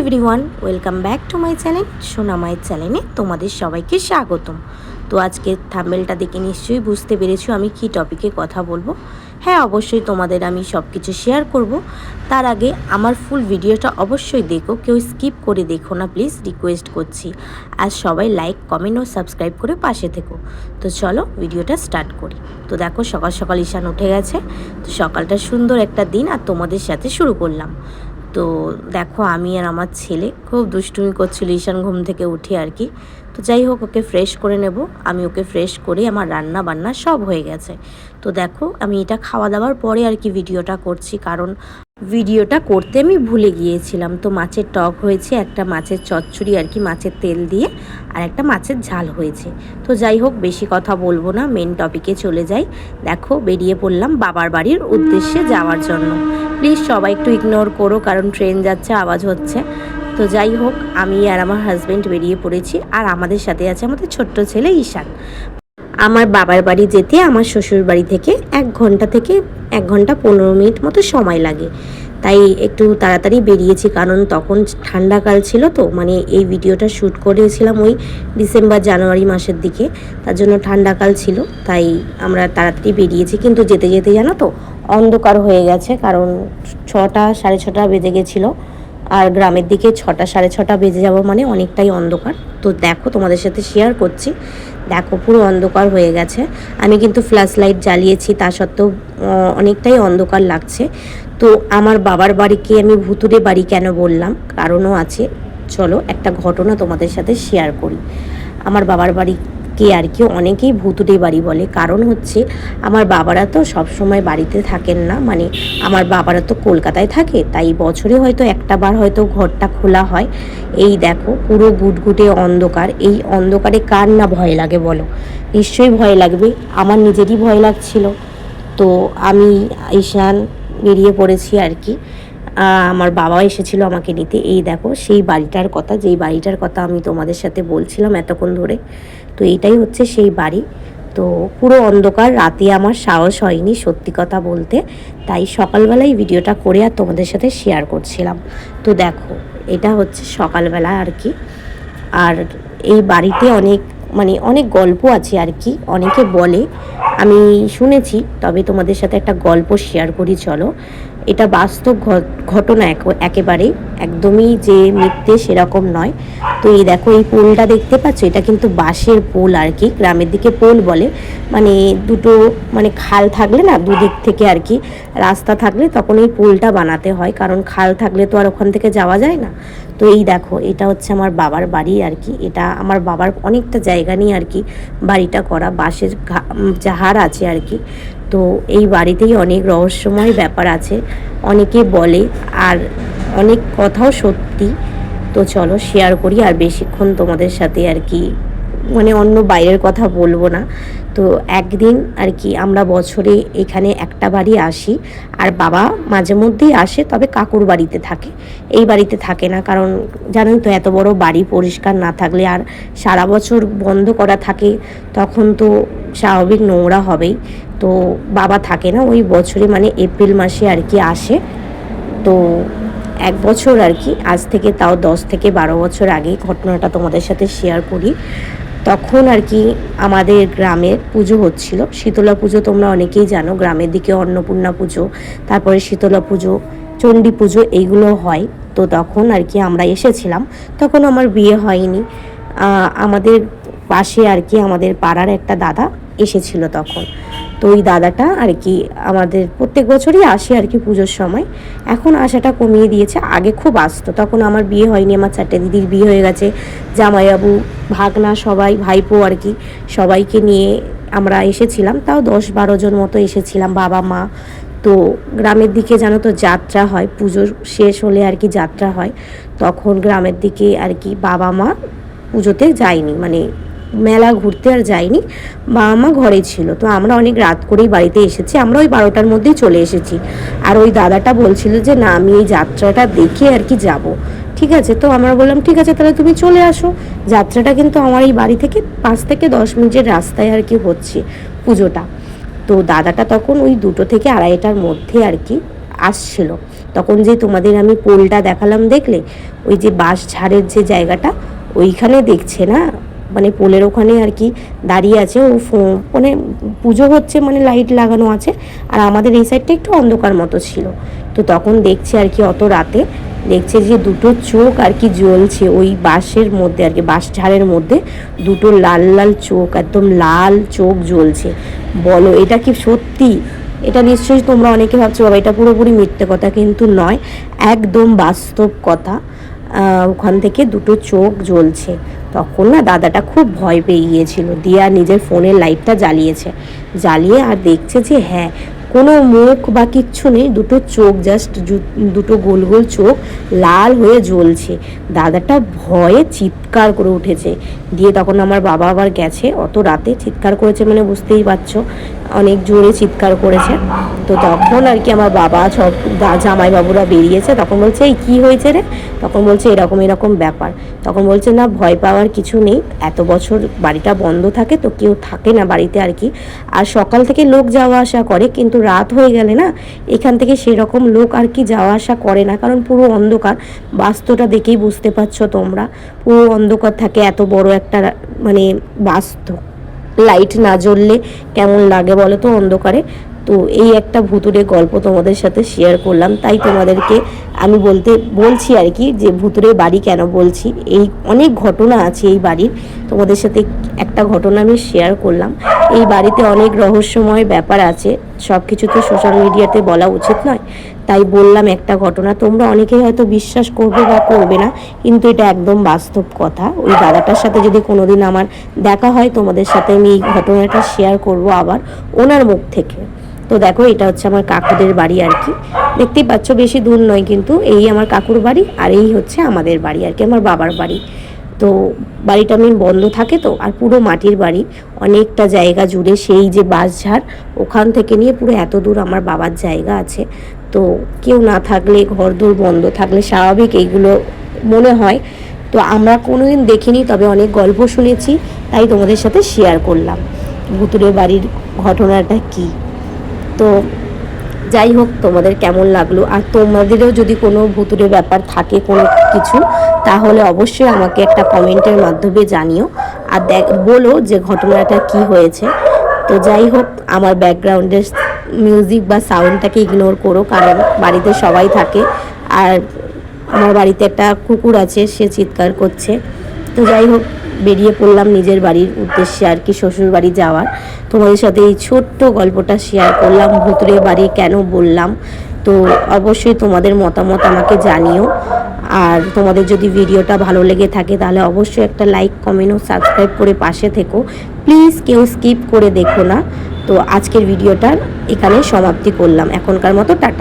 Everyone, welcome back to my channel সোনা মায়ের চ্যানেলে তোমাদের সবাইকে স্বাগতম। তো আজকে থাম্বনেলটা দেখে নিশ্চয়ই বুঝতে পেরেছো আমি কি টপিকে কথা বলবো। হ্যাঁ, অবশ্যই তোমাদের আমি সব কিছু শেয়ার করব। তার আগে আমার ফুল ভিডিওটা অবশ্যই দেখো, কেউ স্কিপ করে দেখো না প্লিজ, রিকোয়েস্ট করছি। আর সবাই লাইক, কমেন্ট ও সাবস্ক্রাইব করে পাশে থেকো। তো চলো ভিডিওটা স্টার্ট করি। তো দেখো সকাল সকাল ঈশান উঠে গেছে। তো সকালটা সুন্দর একটা দিন আর তোমাদের সাথে শুরু করলাম। তো দেখো আমি আর আমার ছেলে খুব দুষ্টুমি করছিল ঈশান ঘুম থেকে উঠে আর কি। তো যাই হোক, ওকে ফ্রেশ করে নেব। আমি ওকে ফ্রেশ করে আমার রান্না বান্না সব হয়ে গেছে। তো দেখো আমি এটা খাওয়া দাওয়ার পরে আর কি ভিডিওটা করছি, কারণ ভিডিওটা করতে আমি ভুলে গিয়েছিলাম। তো মাছের টক হয়েছে, একটা মাছের চচ্চড়ি আর কি মাছের তেল দিয়ে, আর একটা মাছের ঝাল হয়েছে। তো যাই হোক, বেশি কথা বলবো না, মেন টপিকে চলে যাই। দেখো বেরিয়ে পড়লাম বাবার বাড়ির উদ্দেশ্যে যাওয়ার জন্য। প্লিজ সবাই একটু ইগনোর করো, কারণ ট্রেন যাচ্ছে, আওয়াজ হচ্ছে। তো যাই হোক, আমি আর আমার হাজব্যান্ড বেরিয়ে পড়েছি, আর আমাদের সাথে আছে আমাদের ছোট্ট ছেলে ঈশান। আমার বাবার বাড়ি যেতে আমার শ্বশুর বাড়ি থেকে 1 ঘন্টা থেকে 1 ঘন্টা 15 মিনিট মতো সময় লাগে। তাই একটু তাড়াতাড়ি বেরিয়েছি, কারণ তখন ঠান্ডাকাল ছিল। তো মানে এই ভিডিওটা শ্যুট করেছিলাম ওই ডিসেম্বর জানুয়ারি মাসের দিকে, তার জন্য ঠান্ডাকাল ছিল। তাই আমরা তাড়াতাড়ি বেরিয়েছি, কিন্তু যেতে যেতে জানো তো অন্ধকার হয়ে গেছে, কারণ 6টা 6:30 বেজে গেছিলো। আর গ্রামের দিকে 6টা 6:30 বেজে যাব মানে অনেকটাই অন্ধকার। তো দেখো তোমাদের সাথে শেয়ার করছি। দেখো পুরো অন্ধকার হয়ে গেছে। আমি কিন্তু ফ্ল্যাশ লাইট জ্বালিয়েছি, তা সত্ত্বেও অনেকটাই অন্ধকার লাগছে। তো আমার বাবার বাড়িকে আমি ভুতুড়ে বাড়ি কেন বললাম, কারণও আছে। চলো একটা ঘটনা তোমাদের সাথে শেয়ার করি। আমার বাবার বাড়িকে আর কি অনেকেই ভুতুড়ে বাড়ি বলে, কারণ হচ্ছে আমার বাবারা তো সবসময় বাড়িতে থাকেন না, মানে আমার বাবারা তো কলকাতায় থাকে, তাই বছরে হয়তো একটা বার হয়তো ঘরটা খোলা হয়। এই দেখো পুরো গুটগুটে অন্ধকার। এই অন্ধকারে কার না ভয় লাগে বলো? নিশ্চয়ই ভয় লাগবে, আমার নিজেরই ভয় লাগছিল। তো আমি ঈশান বেরিয়ে পড়েছি আর কি। আমার বাবা এসেছিল আমাকে নিতে। এই দেখো সেই বাড়িটার কথা, যেই বাড়িটার কথা আমি তোমাদের সাথে বলছিলাম এতক্ষণ ধরে। তো এইটাই হচ্ছে সেই বাড়ি। তো পুরো অন্ধকার, রাতে আমার সাহস হয়নি সত্যি কথা বলতে, তাই সকালবেলায় ভিডিওটা করে আর তোমাদের সাথে শেয়ার করছিলাম। তো দেখো এটা হচ্ছে সকালবেলা আর কি। আর এই বাড়িতে অনেক গল্প আছে আর কি, অনেকে বলে, আমি শুনেছি। তবে তোমাদের সাথে একটা গল্প শেয়ার করি চলো। এটা বাস্তব ঘটনা, একেবারেই একদমই যে মিথ্যে সেরকম নয়। তো এই দেখো এই পোলটা দেখতে পাচ্ছ, এটা কিন্তু বাঁশের পোল আর কি, গ্রামের দিকে পোল বলে। মানে দুটো খাল থাকলে না, দুদিক থেকে আর কি রাস্তা থাকলে তখন এই পোলটা বানাতে হয়, কারণ খাল থাকলে তো আর ওখান থেকে যাওয়া যায় না। তো এই দেখো এটা হচ্ছে আমার বাবার বাড়ি আর কি। এটা আমার বাবার অনেকটা জায়গা নিয়ে আর কি বাড়িটা করা, বাঁশের জাহার আছে আর কি। তো এই বাড়িতেই অনেক রহস্যময় ব্যাপার আছে, অনেকে বলে, আর অনেক কথাও সত্যি। তো চলো শেয়ার করি, আর বেশিক্ষণ তোমাদের সাথে আর কি অন্য বাইরের কথা বলবো না। তো একদিন আর কি আমরা বছরে এখানে একটা বাড়ি আসি, আর বাবা মাঝে মধ্যেই আসে, তবে কাকুর বাড়িতে থাকে, এই বাড়িতে থাকে না। কারণ জানোই তো এত বড় বাড়ি পরিষ্কার না থাকলে আর সারা বছর বন্ধ করা থাকে, তখন তো স্বাভাবিক নোংরা হবেই। তো বাবা থাকে না ওই বছরে, এপ্রিল মাসে আর কি আসে। তো 1 বছর আর কি, আজ থেকে তাও 10 থেকে 12 বছর আগে ঘটনাটা তোমাদের সাথে শেয়ার করি। তখন আর কি আমাদের গ্রামে পুজো হচ্ছিল, শীতলা পুজো, তোমরা অনেকেই জানো গ্রামের দিকে অন্নপূর্ণা পুজো, তারপরে শীতলা পুজো, চণ্ডী পুজো, এইগুলো হয়। তো তখন আর কি আমরা এসেছিলাম, তখন আমার বিয়ে হয়নি। আমাদের পাশে আর কি আমাদের পাড়ার একটা দাদা এসেছিল তখন। তো ওই দাদাটা আর কি আমাদের প্রত্যেক বছরই আসে আর কি পুজোর সময়। এখন আসাটা কমিয়ে দিয়েছে, আগে খুব আসতো। তখন আমার বিয়ে হয়নি, আমার 4টে দিদির বিয়ে হয়ে গেছে, জামাইবাবু, ভাগনা, সবাই, ভাইপো আর কি, সবাইকে নিয়ে আমরা এসেছিলাম। তাও 10-12 জন মতো এসেছিলাম, বাবা মা। তো গ্রামের দিকে জানো তো যাত্রা হয়, পুজো শেষ হলে আর কি যাত্রা হয়। তখন গ্রামের দিকে আর কি বাবা মা পুজোতে যায়নি, মেলা ঘুরতে আর যায়নি, বাবা মা ঘরে ছিল। তো আমরা অনেক রাত করেই বাড়িতে এসেছি, আমরা ওই 12টার মধ্যেই চলে এসেছি। আর ওই দাদাটা বলছিল যে না, আমি এই যাত্রাটা দেখে আর কি যাব। ঠিক আছে, তো আমরা বললাম ঠিক আছে তাহলে তুমি চলে আসো। যাত্রাটা কিন্তু আমার এই বাড়ি থেকে 5 থেকে 10 মিনিটের রাস্তায় আর কি হচ্ছে পুজোটা। তো দাদাটা তখন ওই 2টো থেকে 2:30টার মধ্যে আর কি আসছিল। তখন যে তোমাদের আমি পোলটা দেখালাম দেখলে, ওই যে বাঁশ ঝাড়ের যে জায়গাটা ওইখানে দেখছে না, মানে পোলের ওখানে আর কি দাঁড়িয়ে আছে ও, মানে পুজো হচ্ছে, মানে লাইট লাগানো আছে, আর আমাদের এই সাইডটা একটু অন্ধকার মতো ছিল। তো তখন দেখছি আর কি অত রাতে দেখছে যে দুটো চোখ আর কি জ্বলছে ওই বাঁশের মধ্যে আর কি, বাঁশ ঝাড়ের মধ্যে দুটো লাল লাল চোখ, একদম লাল চোখ জ্বলছে। বলো এটা কি সত্যি? এটা নিশ্চয়ই তোমরা অনেকে ভাবছো বাবা এটা পুরোপুরি মিথ্যে কথা, কিন্তু নয়, একদম বাস্তব কথা। ওখান থেকে দুটো চোখ জ্বলছে। তখন না দাদাটা খুব ভয় পেয়ে গিয়েছিল, দিয়ে আর নিজের ফোনের লাইটটা জ্বালিয়ে আর দেখছে যে হ্যাঁ কোনো মুখ বা কিচ্ছু নেই, দুটো চোখ, জাস্ট দুটো গোল গোল চোখ লাল হয়ে জ্বলছে। দাদাটা ভয়ে চিৎকার করে উঠেছে। দিয়ে তখন আমার বাবা আবার গেছে, অত রাতে চিৎকার করেছে মানে বুঝতেই পারছো অনেক জোরে চিৎকার করেছে। তো তখন আর কি আমার বাবা সব জামাইবাবুরা বেরিয়েছে, তখন বলছে এই কী হয়েছে রে? তখন বলছে এরকম এরকম ব্যাপার। তখন বলছে না ভয় পাওয়ার কিছু নেই, এত বছর বাড়িটা বন্ধ থাকে তো কেউ থাকে না বাড়িতে আর কি, আর সকাল থেকে লোক যাওয়া আসা করে, কিন্তু রাত হয়ে গেলে না এখান থেকে সেরকম লোক আর কি যাওয়া আসা করে না, কারণ পুরো অন্ধকার। বাস্তুটা দেখেই বুঝতে পারছো তোমরা, পুরো অন্ধকার থাকে, এত বড় একটা মানে বাস্তু, লাইট না জ্বললে কেমন লাগে বলো তো অন্ধকারে। তো এই একটা ভুতুরে গল্প তোমাদের সাথে শেয়ার করলাম, তাই তোমাদেরকে আমি বলছি আর কি যে ভুতুরে বাড়ি কেন বলছি, এই অনেক ঘটনা আছে এই বাড়ির। তোমাদের সাথে একটা ঘটনা আমি শেয়ার করলাম। এই বাড়িতে অনেক রহস্যময় ব্যাপার আছে, সব কিছু তো সোশ্যাল মিডিয়াতে বলা উচিত নয়, তাই বললাম একটা ঘটনা। তোমরা অনেকেই হয়তো বিশ্বাস করবে বা করবে না, কিন্তু এটা একদম বাস্তব কথা। ওই দাদাটার সাথে যদি কোনোদিন আমার দেখা হয় তোমাদের সাথে আমি এই ঘটনাটা শেয়ার করব আবার ওনার মুখ থেকে। তো দেখো এটা হচ্ছে আমার কাকুদের বাড়ি আর কি, দেখতেই পাচ্ছ বেশি দূর নয়, কিন্তু এই আমার কাকুর বাড়ি আর এই হচ্ছে আমাদের বাড়ি আর কি, আমার বাবার বাড়ি। তো বাড়িটা আমি বন্ধ থাকে তো, আর পুরো মাটির বাড়ি, অনেকটা জায়গা জুড়ে সেই যে বাঁশঝাড় ওখান থেকে নিয়ে পুরো এত দূর আমার বাবার জায়গা আছে। তো কেউ না থাকলে, ঘরদোর বন্ধ থাকলে স্বাভাবিক এইগুলো মনে হয়। তো আমরা কোনোদিন দেখিনি, তবে অনেক গল্প শুনেছি, তাই তোমাদের সাথে শেয়ার করলাম ভুতুরে বাড়ির ঘটনাটা কি। তো যাই হোক, তোমাদের কেমন লাগলো, আর তোমাদেরও যদি কোনো ভুতুরে ব্যাপার থাকে কোনো কিছু, তাহলে অবশ্যই আমাকে একটা কমেন্টের মাধ্যমে জানিও, আর বলো যে ঘটনাটা কি হয়েছে। তো যাই হোক, আমার ব্যাকগ্রাউন্ডের মিউজিক বা সাউন্ডটাকে ইগনোর করো, কারণ বাড়িতে সবাই থাকে, আর আমার বাড়িতে একটা কুকুর আছে, সে চিৎকার করছে। তো যাই হোক, বেরিয়ে পড়লাম নিজের বাড়ির উদ্দেশ্যে আর কি, শ্বশুর বাড়ি যাওয়ার। তোমাদের সাথে এই ছোট্ট গল্পটা শেয়ার করলাম, ভুতুরে বাড়ি কেন বললাম। তো অবশ্যই তোমাদের মতামত আমাকে জানিও, আর তোমাদের যদি ভিডিওটা ভালো লেগে থাকে তাহলে অবশ্যই একটা লাইক, কমেন্ট ও সাবস্ক্রাইব করে পাশে থেকো প্লিজ, কেউ স্কিপ করে দেখো না। তো আজকের ভিডিওটার এখানে সমাপ্তি করলাম, এখনকার মতো টাটা।